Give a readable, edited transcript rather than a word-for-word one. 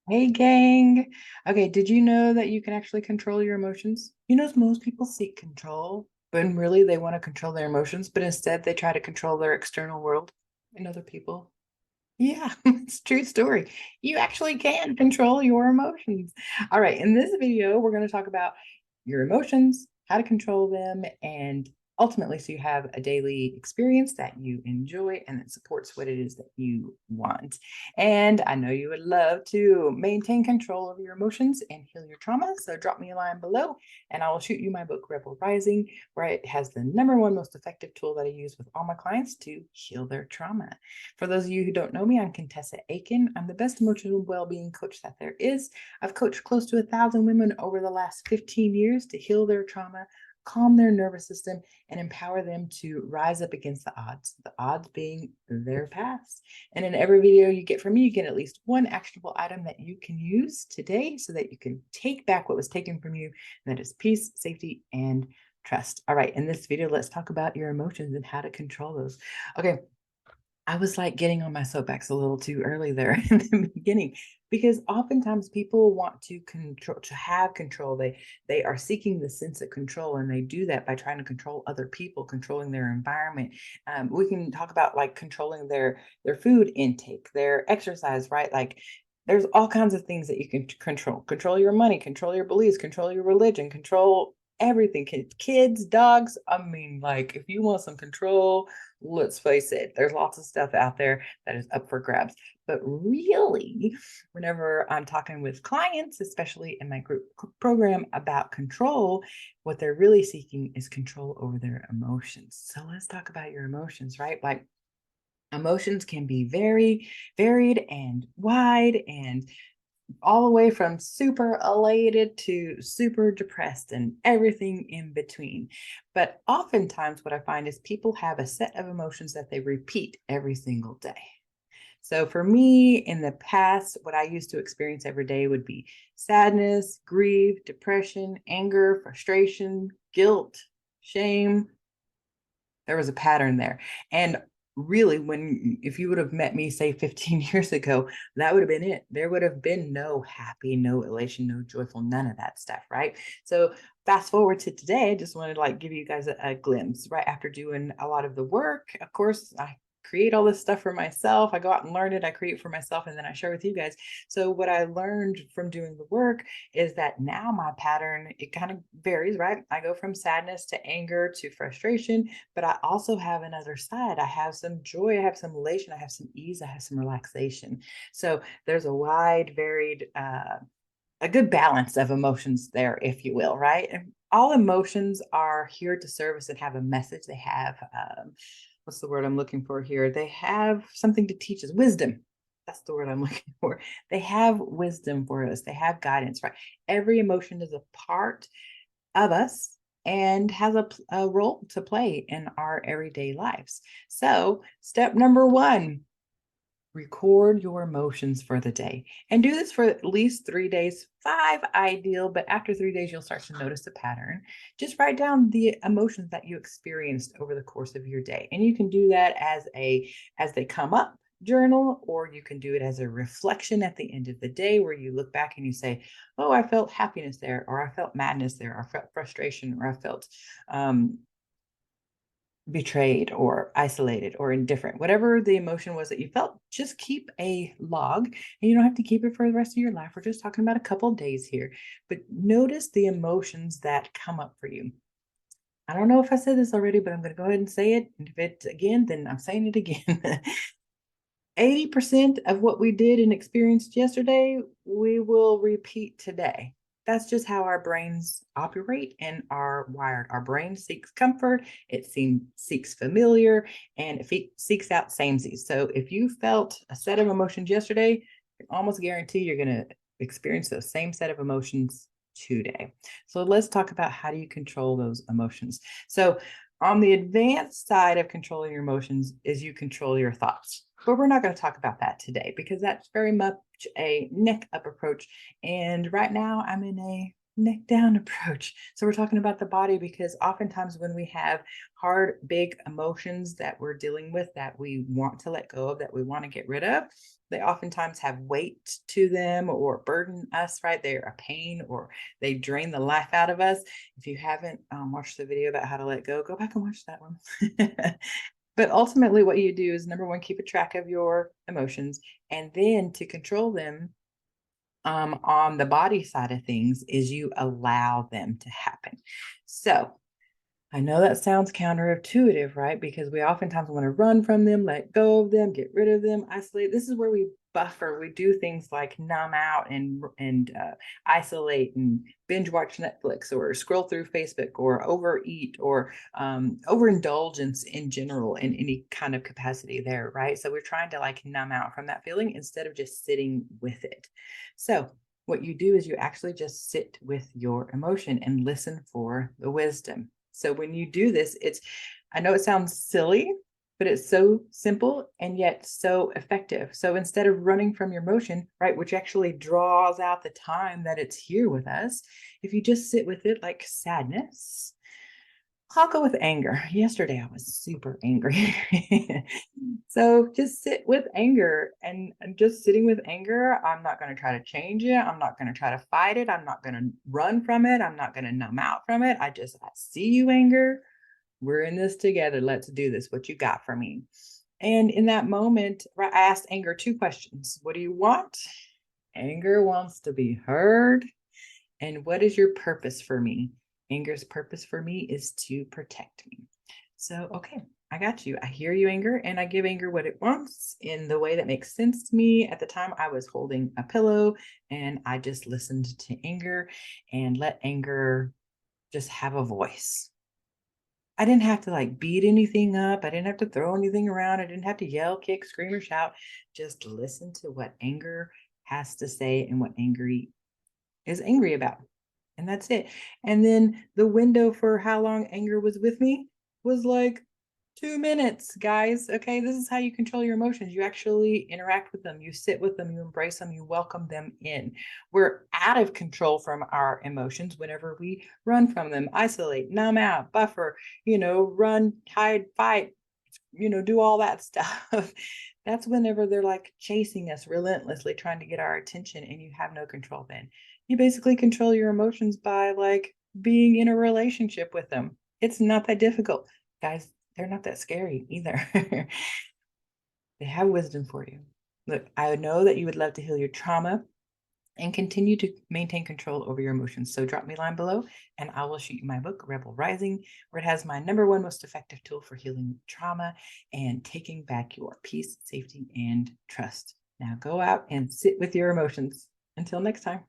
Hey, gang. Okay, did you know that you can actually control your emotions? You know, most people seek control, but really they want to control their emotions, but instead they try to control their external world and other people. Yeah, it's a true story. You actually can control your emotions. All right, in this video, we're going to talk about your emotions, how to control them, and ultimately, so you have a daily experience that you enjoy and that supports what it is that you want. And I know you would love to maintain control of your emotions and heal your trauma. So drop me a line below and I will shoot you my book, Rebel Rising, where it has the number one most effective tool that I use with all my clients to heal their trauma. For those of you who don't know me, I'm Contessa Akin. I'm the best emotional well-being coach that there is. I've coached close to 1,000 women over the last 15 years to heal their trauma, calm their nervous system, and empower them to rise up against the odds being their past. And in every video you get from me, you get at least one actionable item that you can use today so that you can take back what was taken from you, and that is peace, safety, and trust. All right, in this video, let's talk about your emotions and how to control those. Okay, I was like getting on my soapbox a little too early there in the beginning because oftentimes people want to control, to have control. They are seeking the sense of control, and they do that by trying to control other people, controlling their environment. We can talk about like controlling their food intake, their exercise, right? Like there's all kinds of things that you can control. Control your money, control your beliefs, control your religion, control everything. Kids, dogs. I mean, like if you want some control, let's face it, there's lots of stuff out there that is up for grabs. But really, whenever I'm talking with clients, especially in my group program about control, what they're really seeking is control over their emotions. So let's talk about your emotions, right? Like emotions can be very varied and wide and all the way from super elated to super depressed and everything in between. But oftentimes, what I find is people have a set of emotions that they repeat every single day. So for me, in the past, what I used to experience every day would be sadness, grief, depression, anger, frustration, guilt, shame. There was a pattern there. And really, when if you would have met me say 15 years ago, that would have been it. There would have been no happy, no elation, no joyful, none of that stuff, right? So fast forward to today, I just wanted to like give you guys a glimpse. Right after doing a lot of the work, of course, I create all this stuff for myself. I go out and learn it, I create for myself, and then I share with you guys. So what I learned from doing the work is that now my pattern, it kind of varies, right? I go from sadness to anger to frustration, but I also have another side. I have some joy, I have some elation, I have some ease, I have some relaxation. So there's a wide, varied, a good balance of emotions there, if you will, right? And all emotions are here to serve us and have a message. They have, what's the word I'm looking for here? They have something to teach us, wisdom. That's the word I'm looking for. They have wisdom for us. They have guidance, right? Every emotion is a part of us and has a role to play in our everyday lives. So, step number one, record your emotions for the day and do this for at least 3 days, five ideal, but after 3 days, you'll start to notice a pattern. Just write down the emotions that you experienced over the course of your day. And you can do that as they come up journal, or you can do it as a reflection at the end of the day where you look back and you say, oh, I felt happiness there, or I felt madness there, or I felt frustration, or I felt betrayed or isolated or indifferent, whatever the emotion was that you felt. Just keep a log, and you don't have to keep it for the rest of your life. We're just talking about a couple of days here, but notice the emotions that come up for you. I don't know if I said this already, but I'm going to go ahead and say it. And if it's again, then I'm saying it again. 80% of what we did and experienced yesterday, we will repeat today. That's just how our brains operate and are wired. Our brain seeks comfort, seeks familiar, and it seeks out samesies. So if you felt a set of emotions yesterday, I can almost guarantee you're going to experience those same set of emotions today. So let's talk about how do you control those emotions. So on the advanced side of controlling your emotions is you control your thoughts. But we're not going to talk about that today because that's very much a neck up approach. And right now I'm in a neck down approach. So we're talking about the body because oftentimes when we have hard, big emotions that we're dealing with that we want to let go of, that we want to get rid of, they oftentimes have weight to them or burden us, right? They're a pain or they drain the life out of us. If you haven't watched the video about how to let go back and watch that one. But ultimately, what you do is number one, keep a track of your emotions, and then to control them on the body side of things is you allow them to happen. So I know that sounds counterintuitive, right? Because we oftentimes want to run from them, let go of them, get rid of them, isolate. This is where we buffer. We do things like numb out and isolate and binge watch Netflix or scroll through Facebook or overeat or overindulgence in general in any kind of capacity there, right? So we're trying to like numb out from that feeling instead of just sitting with it. So what you do is you actually just sit with your emotion and listen for the wisdom. So when you do this, I know it sounds silly, but it's so simple and yet so effective. So instead of running from your emotion, right, which actually draws out the time that it's here with us, if you just sit with it like sadness, I'll go with anger. Yesterday, I was super angry. So just sit with anger and just sitting with anger. I'm not going to try to change it. I'm not going to try to fight it. I'm not going to run from it. I'm not going to numb out from it. I see you, anger. We're in this together. Let's do this. What you got for me? And in that moment, I asked anger two questions. What do you want? Anger wants to be heard. And what is your purpose for me? Anger's purpose for me is to protect me. So, okay, I got you. I hear you, anger, and I give anger what it wants in the way that makes sense to me. At the time, I was holding a pillow and I just listened to anger and let anger just have a voice. I didn't have to like beat anything up. I didn't have to throw anything around. I didn't have to yell, kick, scream, or shout. Just listen to what anger has to say and what is angry about. And that's it. And then the window for how long anger was with me was like 2 minutes, guys. Okay, this is how you control your emotions. You actually interact with them, you sit with them, you embrace them, you welcome them in. We're out of control from our emotions whenever we run from them, isolate, numb out, buffer, run, hide, fight, do all that stuff. That's whenever they're like chasing us relentlessly, trying to get our attention, and you have no control then. You basically control your emotions by like being in a relationship with them. It's not that difficult. Guys, they're not that scary either. They have wisdom for you. Look, I know that you would love to heal your trauma and continue to maintain control over your emotions. So drop me a line below and I will shoot you my book, Rebel Rising, where it has my #1 most effective tool for healing trauma and taking back your peace, safety, and trust. Now go out and sit with your emotions. Until next time.